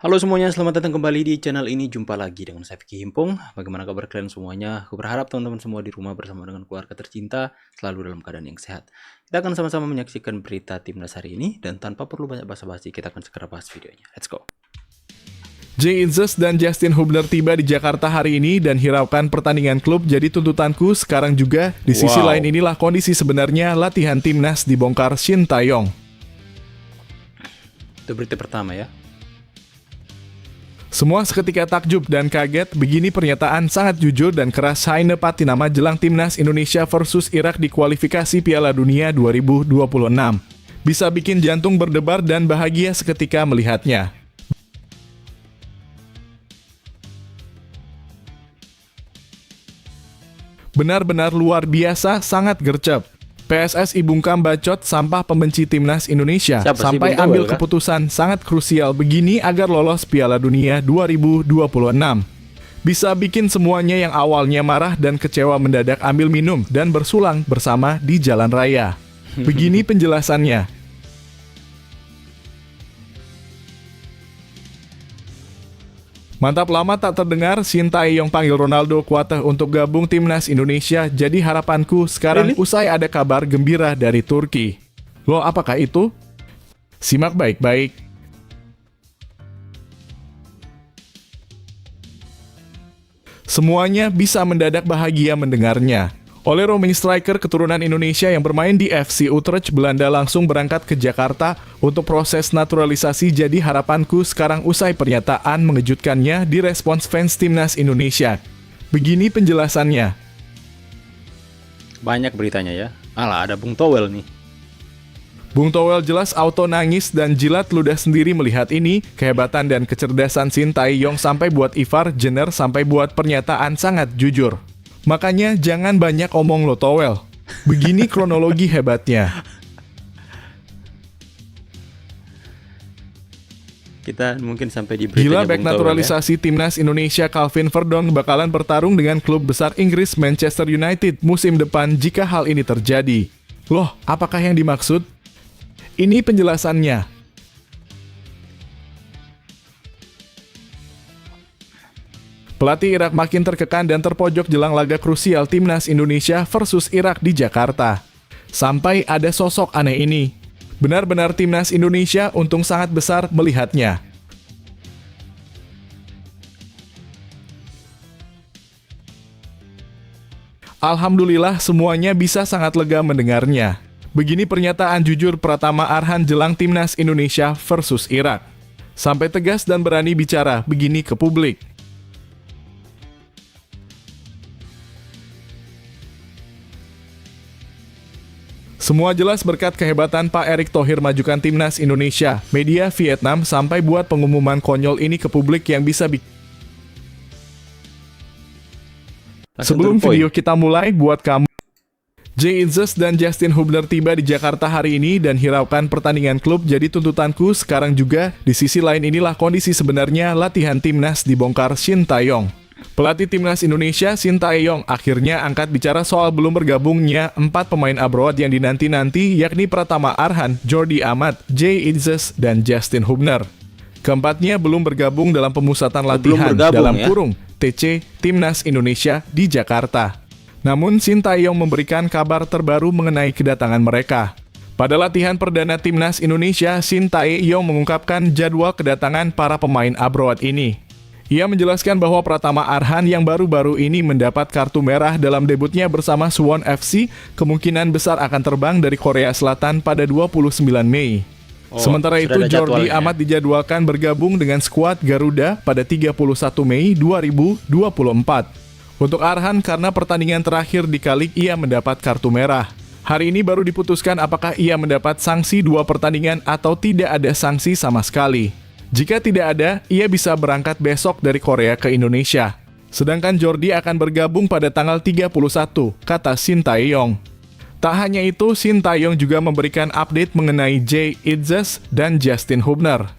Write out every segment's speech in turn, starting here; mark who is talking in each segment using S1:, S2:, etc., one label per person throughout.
S1: Halo semuanya, selamat datang kembali di channel ini. Jumpa lagi dengan saya Vicky Himpung. Bagaimana kabar kalian semuanya? Aku berharap teman-teman semua di rumah bersama dengan keluarga tercinta selalu dalam keadaan yang sehat. Kita akan sama-sama menyaksikan berita timnas hari ini, dan tanpa perlu banyak basa-basi, kita akan segera bahas videonya. Let's go.
S2: Jay Itzes dan Justin Hubner tiba di Jakarta hari ini dan hiraukan pertandingan klub jadi tuntutanku sekarang juga. Di sisi lain inilah kondisi sebenarnya latihan timnas dibongkar Shin Tae-yong.
S1: Itu berita pertama ya.
S2: Semua seketika takjub dan kaget, begini pernyataan sangat jujur dan keras Haine Patinama jelang timnas Indonesia versus Irak di kualifikasi Piala Dunia 2026. Bisa bikin jantung berdebar dan bahagia seketika melihatnya. Benar-benar luar biasa, sangat gercep. PSSI bungkam bacot sampah pembenci timnas Indonesia sampai ambil keputusan sangat krusial begini agar lolos Piala Dunia 2026. Bisa bikin semuanya yang awalnya marah dan kecewa mendadak ambil minum dan bersulang bersama di jalan raya. Begini penjelasannya. Mantap, lama tak terdengar Shin Tae-yong panggil Ronaldo Kuateh untuk gabung timnas Indonesia. Jadi harapanku sekarang usai ada kabar gembira dari Turki. Loh, apakah itu? Simak baik-baik. Semuanya bisa mendadak bahagia mendengarnya. Oleh main striker keturunan Indonesia yang bermain di FC Utrecht Belanda langsung berangkat ke Jakarta untuk proses naturalisasi. Jadi harapanku sekarang usai pernyataan mengejutkannya direspons fans timnas Indonesia. Begini penjelasannya.
S1: Banyak beritanya ya. Alah, ada Bung Towel nih.
S2: Bung Towel jelas auto nangis dan jilat ludah sendiri melihat ini. Kehebatan dan kecerdasan Shin Tae-yong sampai buat Ivar Jenner sampai buat pernyataan sangat jujur. Makanya jangan banyak omong lo Towel. Begini kronologi hebatnya.
S1: Kita mungkin sampai di beritanya
S2: Gila,
S1: Bung
S2: bek
S1: Towel
S2: naturalisasi timnas Indonesia Calvin Verdon bakalan bertarung dengan klub besar Inggris Manchester United musim depan jika hal ini terjadi. Loh, apakah yang dimaksud? Ini penjelasannya. Pelatih Irak makin terkekan dan terpojok jelang laga krusial timnas Indonesia versus Irak di Jakarta. Sampai ada sosok aneh ini. Benar-benar timnas Indonesia untung sangat besar melihatnya. Alhamdulillah semuanya bisa sangat lega mendengarnya. Begini pernyataan jujur Pratama Arhan jelang timnas Indonesia versus Irak. Sampai tegas dan berani bicara begini ke publik. Semua jelas berkat kehebatan Pak Erick Thohir majukan timnas Indonesia. Media Vietnam sampai buat pengumuman konyol ini ke publik yang bisa Sebelum video kita mulai, buat kamu, Jay Itzes dan Justin Hubner tiba di Jakarta hari ini dan hiraukan pertandingan klub jadi tuntutanku sekarang juga. Di sisi lain inilah kondisi sebenarnya latihan timnas dibongkar Shin Tae-yong. Pelatih timnas Indonesia Shin Tae-yong akhirnya angkat bicara soal belum bergabungnya 4 pemain abroad yang dinanti-nanti, yakni Pratama Arhan, Jordi Amat, Jay Itzes, dan Justin Hubner. Keempatnya belum bergabung dalam pemusatan latihan dalam kurung TC Timnas Indonesia di Jakarta. Namun Shin Tae-yong memberikan kabar terbaru mengenai kedatangan mereka. Pada latihan perdana Timnas Indonesia, Shin Tae-yong mengungkapkan jadwal kedatangan para pemain abroad ini. Ia menjelaskan bahwa Pratama Arhan yang baru-baru ini mendapat kartu merah dalam debutnya bersama Suwon FC kemungkinan besar akan terbang dari Korea Selatan pada 29 Mei. Sementara itu Jordi Amat dijadwalkan bergabung dengan skuad Garuda pada 31 Mei 2024. Untuk Arhan karena pertandingan terakhir di Kalik ia mendapat kartu merah. Hari ini baru diputuskan apakah ia mendapat sanksi 2 pertandingan atau tidak ada sanksi sama sekali. Jika tidak ada, ia bisa berangkat besok dari Korea ke Indonesia. Sedangkan Jordi akan bergabung pada tanggal 31, kata Shin Tae-yong. Tak hanya itu, Shin Tae-yong juga memberikan update mengenai Jay Itzes dan Justin Hubner.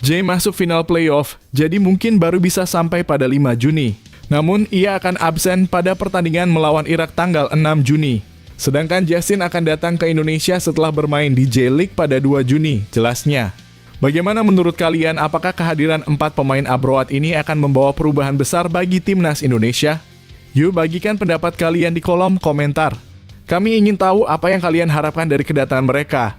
S2: Jay masuk final playoff, jadi mungkin baru bisa sampai pada 5 Juni. Namun, ia akan absen pada pertandingan melawan Irak tanggal 6 Juni. Sedangkan Justin akan datang ke Indonesia setelah bermain di J-League pada 2 Juni, jelasnya. Bagaimana menurut kalian, apakah kehadiran 4 pemain abroad ini akan membawa perubahan besar bagi timnas Indonesia? Yuk bagikan pendapat kalian di kolom komentar. Kami ingin tahu apa yang kalian harapkan dari kedatangan mereka.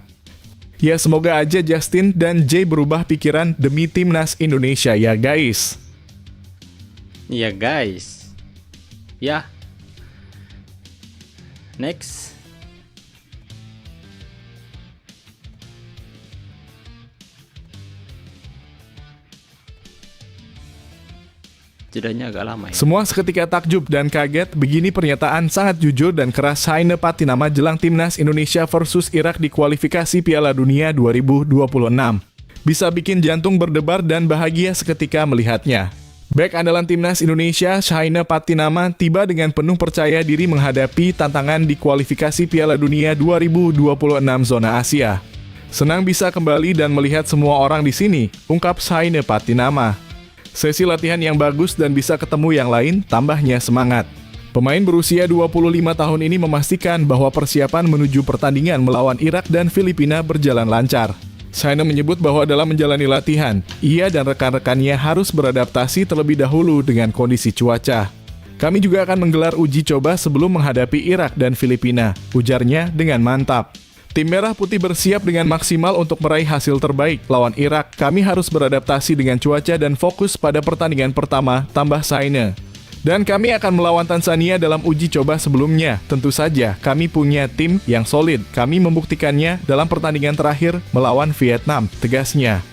S2: Ya semoga aja Justin dan Jay berubah pikiran demi timnas Indonesia ya guys.
S1: Iya guys. Ya. Next. Jedanya agak lama ya.
S2: Semua seketika takjub dan kaget, begini pernyataan sangat jujur dan keras Shaine Patinama jelang timnas Indonesia versus Irak di kualifikasi Piala Dunia 2026. Bisa bikin jantung berdebar dan bahagia seketika melihatnya. Bek andalan timnas Indonesia, Shaine Patinama, tiba dengan penuh percaya diri menghadapi tantangan di kualifikasi Piala Dunia 2026 zona Asia. Senang bisa kembali dan melihat semua orang di sini, ungkap Shaine Patinama. Sesi latihan yang bagus dan bisa ketemu yang lain, tambahnya semangat. Pemain berusia 25 tahun ini memastikan bahwa persiapan menuju pertandingan melawan Irak dan Filipina berjalan lancar. Shaine menyebut bahwa dalam menjalani latihan, ia dan rekan-rekannya harus beradaptasi terlebih dahulu dengan kondisi cuaca. Kami juga akan menggelar uji coba sebelum menghadapi Irak dan Filipina, ujarnya dengan mantap. Tim Merah Putih bersiap dengan maksimal untuk meraih hasil terbaik. Lawan Irak, kami harus beradaptasi dengan cuaca dan fokus pada pertandingan pertama, tambah Shaine. Dan kami akan melawan Tanzania dalam uji coba sebelumnya. Tentu saja, kami punya tim yang solid. Kami membuktikannya dalam pertandingan terakhir melawan Vietnam, tegasnya.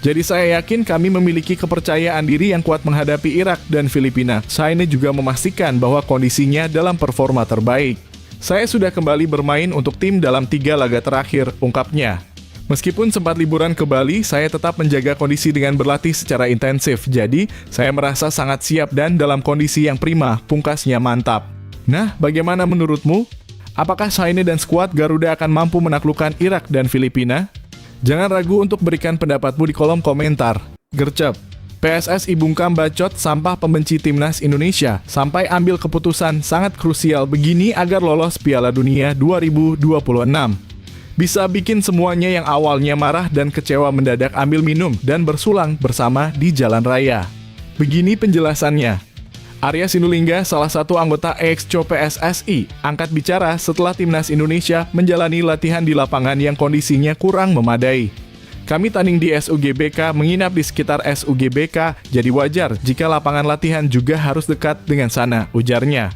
S2: Jadi saya yakin kami memiliki kepercayaan diri yang kuat menghadapi Irak dan Filipina. Shaine juga memastikan bahwa kondisinya dalam performa terbaik. Saya sudah kembali bermain untuk tim dalam 3 laga terakhir, ungkapnya. Meskipun sempat liburan ke Bali, saya tetap menjaga kondisi dengan berlatih secara intensif. Jadi, saya merasa sangat siap dan dalam kondisi yang prima, pungkasnya mantap. Nah, bagaimana menurutmu? Apakah Shaine dan skuad Garuda akan mampu menaklukkan Irak dan Filipina? Jangan ragu untuk berikan pendapatmu di kolom komentar. Gercep. PSSI bungkam bacot sampah pembenci timnas Indonesia sampai ambil keputusan sangat krusial begini agar lolos Piala Dunia 2026. Bisa bikin semuanya yang awalnya marah dan kecewa mendadak ambil minum dan bersulang bersama di jalan raya. Begini penjelasannya. Arya Sinulinga, salah satu anggota EXCO PSSI, angkat bicara setelah timnas Indonesia menjalani latihan di lapangan yang kondisinya kurang memadai. Kami tanding di SUGBK, menginap di sekitar SUGBK, jadi wajar jika lapangan latihan juga harus dekat dengan sana, ujarnya.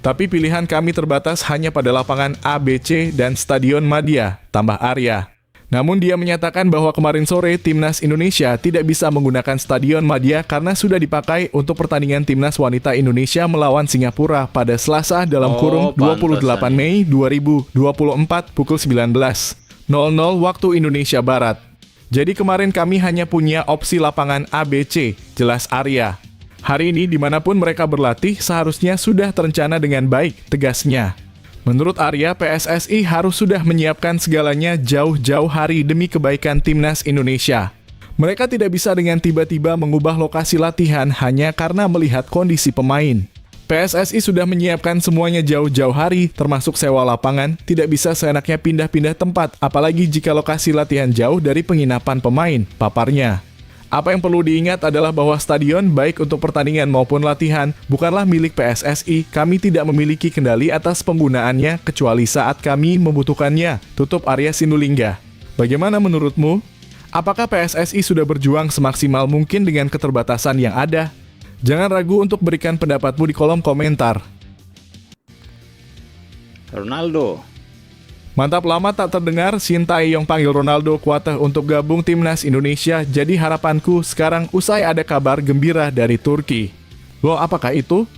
S2: Tapi pilihan kami terbatas hanya pada lapangan A, B, C, dan Stadion Madia, tambah Arya. Namun dia menyatakan bahwa kemarin sore timnas Indonesia tidak bisa menggunakan Stadion Madia karena sudah dipakai untuk pertandingan timnas wanita Indonesia melawan Singapura pada Selasa dalam kurung 28 Mei 2024 pukul 19.00 waktu Indonesia Barat. Jadi kemarin kami hanya punya opsi lapangan ABC, jelas Arya. Hari ini dimanapun mereka berlatih seharusnya sudah terencana dengan baik, tegasnya. Menurut Arya, PSSI harus sudah menyiapkan segalanya jauh-jauh hari demi kebaikan timnas Indonesia. Mereka tidak bisa dengan tiba-tiba mengubah lokasi latihan hanya karena melihat kondisi pemain. PSSI sudah menyiapkan semuanya jauh-jauh hari, termasuk sewa lapangan, tidak bisa seenaknya pindah-pindah tempat, apalagi jika lokasi latihan jauh dari penginapan pemain, paparnya. Apa yang perlu diingat adalah bahwa stadion, baik untuk pertandingan maupun latihan, bukanlah milik PSSI, kami tidak memiliki kendali atas penggunaannya, kecuali saat kami membutuhkannya, tutup Arya Sinulinga. Bagaimana menurutmu? Apakah PSSI sudah berjuang semaksimal mungkin dengan keterbatasan yang ada? Jangan ragu untuk berikan pendapatmu di kolom komentar.
S1: Ronaldo.
S2: Mantap, lama tak terdengar Sintayong panggil Ronaldo Kuateh untuk gabung timnas Indonesia. Jadi harapanku sekarang usai ada kabar gembira dari Turki. Loh, apakah itu?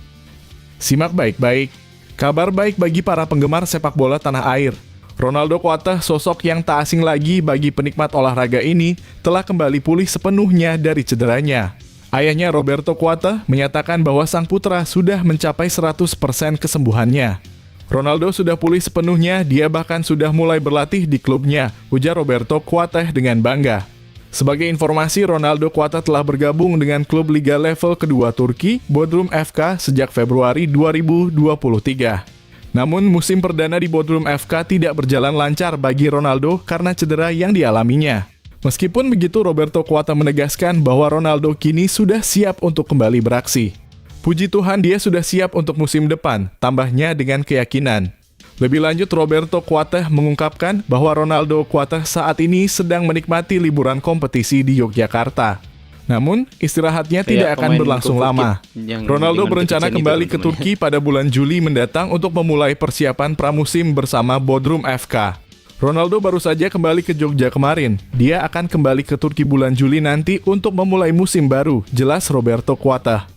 S2: Simak baik-baik. Kabar baik bagi para penggemar sepak bola tanah air. Ronaldo Kuateh, sosok yang tak asing lagi bagi penikmat olahraga ini, telah kembali pulih sepenuhnya dari cederanya. Ayahnya Roberto Kuateh menyatakan bahwa sang putra sudah mencapai 100% kesembuhannya. Ronaldo sudah pulih sepenuhnya, dia bahkan sudah mulai berlatih di klubnya, ujar Roberto Kuateh dengan bangga. Sebagai informasi, Ronaldo Kuateh telah bergabung dengan klub Liga level kedua Turki, Bodrum FK, sejak Februari 2023. Namun, musim perdana di Bodrum FK tidak berjalan lancar bagi Ronaldo karena cedera yang dialaminya. Meskipun begitu, Roberto Cuata menegaskan bahwa Ronaldo kini sudah siap untuk kembali beraksi. Puji Tuhan dia sudah siap untuk musim depan, tambahnya dengan keyakinan. Lebih lanjut, Roberto Cuata mengungkapkan bahwa Ronaldo Cuata saat ini sedang menikmati liburan kompetisi di Yogyakarta. Namun, istirahatnya tidak akan berlangsung lama. Ronaldo berencana kembali ke Turki pada bulan Juli mendatang untuk memulai persiapan pramusim bersama Bodrum FK. Ronaldo baru saja kembali ke Jogja kemarin. Dia akan kembali ke Turki bulan Juli nanti untuk memulai musim baru, jelas Roberto Cuata.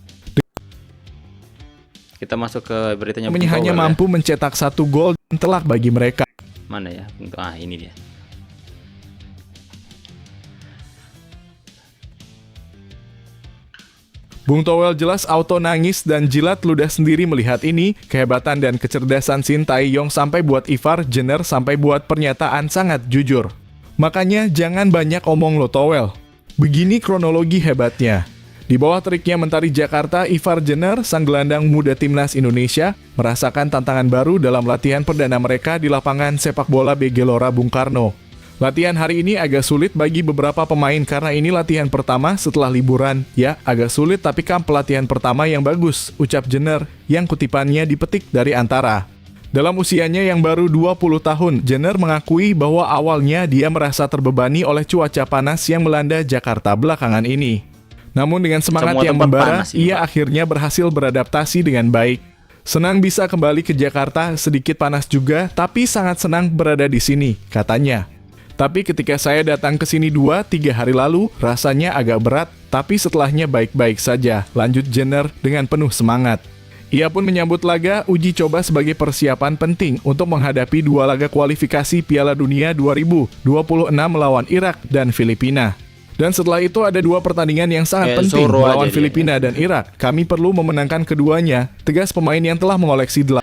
S1: Kita masuk ke beritanya.
S2: Hanya mampu mencetak 1 gol dan telak bagi mereka.
S1: Mana ya? Ini dia.
S2: Bung Towel jelas auto nangis dan jilat ludah sendiri melihat ini. Kehebatan dan kecerdasan Shin Tae-yong sampai buat Ivar Jenner sampai buat pernyataan sangat jujur. Makanya jangan banyak omong lo Towel. Begini kronologi hebatnya. Di bawah teriknya Mentari Jakarta, Ivar Jenner, sang gelandang muda timnas Indonesia, merasakan tantangan baru dalam latihan perdana mereka di lapangan sepak bola BG Gelora Bung Karno. Latihan hari ini agak sulit bagi beberapa pemain karena ini latihan pertama setelah liburan. Ya, agak sulit tapi kan pelatihan pertama yang bagus, ucap Jenner, yang kutipannya dipetik dari Antara. Dalam usianya yang baru 20 tahun, Jenner mengakui bahwa awalnya dia merasa terbebani oleh cuaca panas yang melanda Jakarta belakangan ini. Namun dengan semangat yang membara, ia akhirnya berhasil beradaptasi dengan baik. Senang bisa kembali ke Jakarta, sedikit panas juga, tapi sangat senang berada di sini, katanya. Tapi ketika saya datang ke sini 2-3 hari lalu, rasanya agak berat, tapi setelahnya baik-baik saja, lanjut Jenner dengan penuh semangat. Ia pun menyambut laga uji coba sebagai persiapan penting untuk menghadapi 2 laga kualifikasi Piala Dunia 2026 melawan Irak dan Filipina. Dan setelah itu ada 2 pertandingan yang sangat penting melawan Filipina dan Irak. Kami perlu memenangkan keduanya, tegas pemain yang telah mengoleksi 8.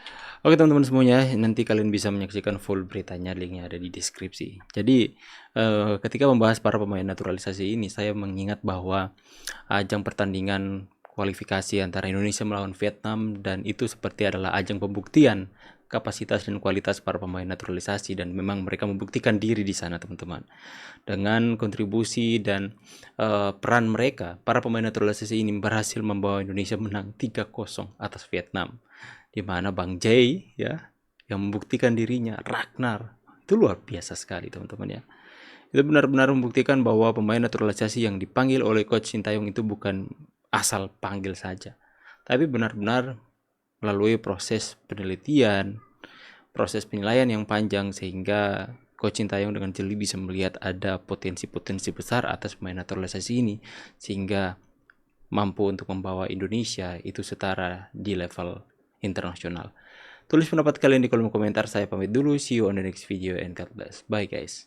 S1: Oke teman-teman semuanya, nanti kalian bisa menyaksikan full beritanya, linknya ada di deskripsi. Jadi ketika membahas para pemain naturalisasi ini, saya mengingat bahwa ajang pertandingan kualifikasi antara Indonesia melawan Vietnam, dan itu seperti adalah ajang pembuktian kapasitas dan kualitas para pemain naturalisasi, dan memang mereka membuktikan diri di sana teman-teman. Dengan kontribusi dan peran mereka, para pemain naturalisasi ini berhasil membawa Indonesia menang 3-0 atas Vietnam, di mana Bang Jay ya yang membuktikan dirinya, Ragnar, itu luar biasa sekali teman-teman ya. Itu benar-benar membuktikan bahwa pemain naturalisasi yang dipanggil oleh Coach Shin Tae-yong itu bukan asal panggil saja, tapi benar-benar melalui proses penelitian, proses penilaian yang panjang, sehingga Coach Shin Tae-yong dengan jeli bisa melihat ada potensi-potensi besar atas pemain naturalisasi ini, sehingga mampu untuk membawa Indonesia itu setara di level internasional. Tulis pendapat kalian di kolom komentar. Saya pamit dulu, see you on the next video and God bless. Bye guys.